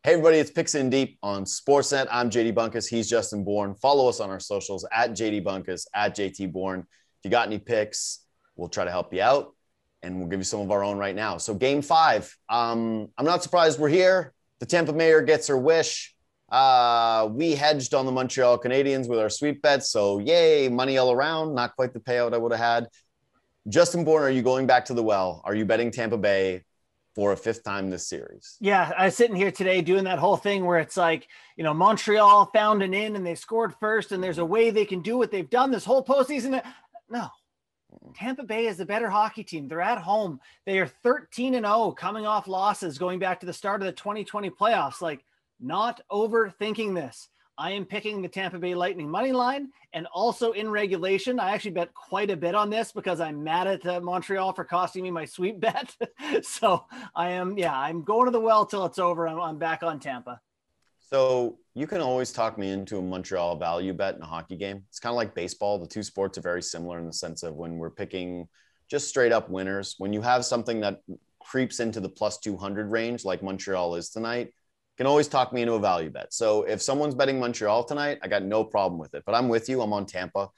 Hey everybody, it's Picks in Deep on Sportsnet. I'm JD Bunkis. He's Justin Bourne. Follow us on our socials at JD Bunkis, at JT Bourne. If you got any picks, we'll try to help you out, and we'll give you some of our own right now. So Game 5, I'm not surprised we're here. The Tampa Mayor gets her wish. We hedged on the Montreal Canadiens with our sweep bets, so yay, money all around. Not quite the payout I would have had. Justin Bourne, are you going back to the well? Are you betting Tampa Bay for a fifth time this series? Yeah, I was sitting here today doing that whole thing where it's like, Montreal found an in and they scored first and there's a way they can do what they've done this whole postseason. No, Tampa Bay is the better hockey team. They're at home. They are 13-0 coming off losses going back to the start of the 2020 playoffs. Like, not overthinking this. I am picking the Tampa Bay Lightning money line, and also in regulation. I actually bet quite a bit on this because I'm mad at Montreal for costing me my sweep bet. So I'm going to the well till it's over. I'm back on Tampa. So you can always talk me into a Montreal value bet in a hockey game. It's kind of like baseball. The two sports are very similar in the sense of when we're picking just straight up winners. When you have something that creeps into the plus 200 range, like Montreal is tonight, can always talk me into a value bet. So if someone's betting Montreal tonight, I got no problem with it. But I'm with you. I'm on Tampa.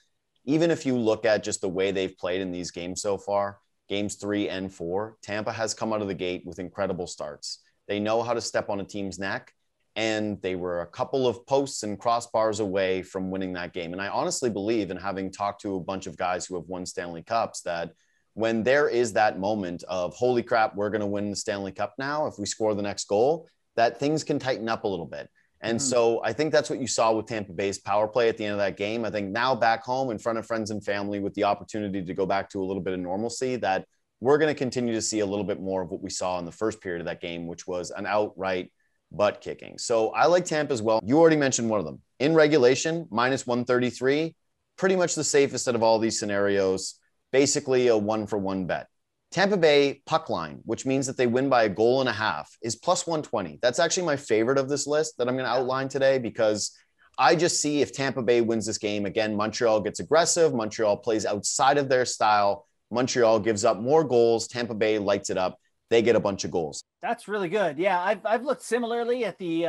Even if you look at just the way they've played in these games so far, games 3 and 4, Tampa has come out of the gate with incredible starts. They know how to step on a team's neck, and they were a couple of posts and crossbars away from winning that game. And I honestly believe, in having talked to a bunch of guys who have won Stanley Cups, that when there is that moment of, holy crap, we're going to win the Stanley Cup now if we score the next goal, that things can tighten up a little bit. And so I think that's what you saw with Tampa Bay's power play at the end of that game. I think now back home in front of friends and family with the opportunity to go back to a little bit of normalcy, that we're going to continue to see a little bit more of what we saw in the first period of that game, which was an outright butt kicking. So I like Tampa as well. You already mentioned one of them. In regulation, minus 133, pretty much the safest out of all these scenarios, basically a 1-for-1 bet. Tampa Bay puck line, which means that they win by a goal and a half, is plus 120. That's actually my favorite of this list that I'm going to outline today, because I just see if Tampa Bay wins this game, again, Montreal gets aggressive. Montreal plays outside of their style. Montreal gives up more goals. Tampa Bay lights it up. They get a bunch of goals. That's really good. Yeah, I've looked similarly at the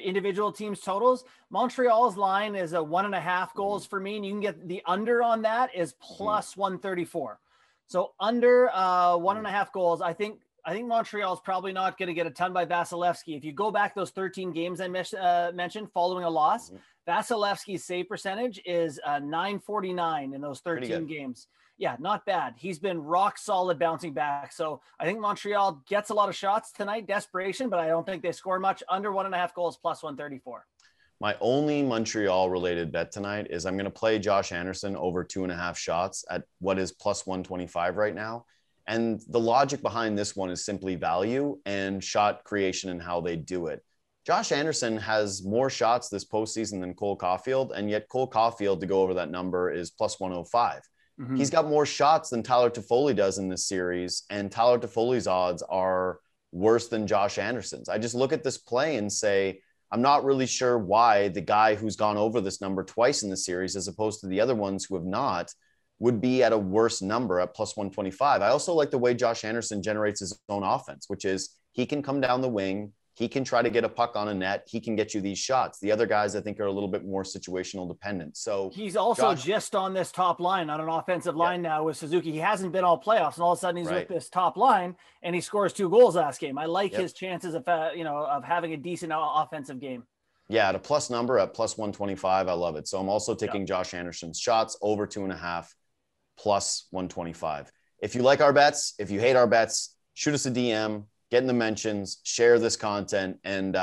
individual teams' totals. Montreal's line is a 1.5 goals for me, and you can get the under on that is plus 134. So under 1.5 goals, I think Montreal is probably not going to get a ton by Vasilevsky. If you go back those 13 games I mentioned following a loss, Vasilevsky's save percentage is 949 in those 13 games. Yeah, not bad. He's been rock solid bouncing back. So I think Montreal gets a lot of shots tonight, desperation, but I don't think they score much. Under 1.5 goals, plus 134. My only Montreal-related bet tonight is I'm going to play Josh Anderson over 2.5 shots at what is plus 125 right now. And the logic behind this one is simply value and shot creation and how they do it. Josh Anderson has more shots this postseason than Cole Caulfield, and yet Cole Caulfield, to go over that number, is plus 105. He's got more shots than Tyler Toffoli does in this series, and Tyler Toffoli's odds are worse than Josh Anderson's. I just look at this play and say, I'm not really sure why the guy who's gone over this number twice in the series, as opposed to the other ones who have not, would be at a worse number at plus 125. I also like the way Josh Anderson generates his own offense, which is he can come down the wing. He can try to get a puck on a net. He can get you these shots. The other guys, I think, are a little bit more situational dependent. So he's also just on this top line, on an offensive line now with Suzuki. He hasn't been all playoffs, and all of a sudden he's with this top line, and he scores 2 goals last game. I like his chances of having a decent offensive game. Yeah, at a plus number at plus 125, I love it. So I'm also taking Josh Anderson's shots over 2.5 plus 125. If you like our bets, if you hate our bets, shoot us a DM. Get in the mentions, share this content, and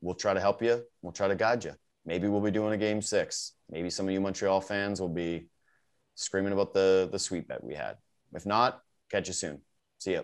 we'll try to help you. We'll try to guide you. Maybe we'll be doing a game 6. Maybe some of you Montreal fans will be screaming about the sweep bet we had. If not, catch you soon. See ya.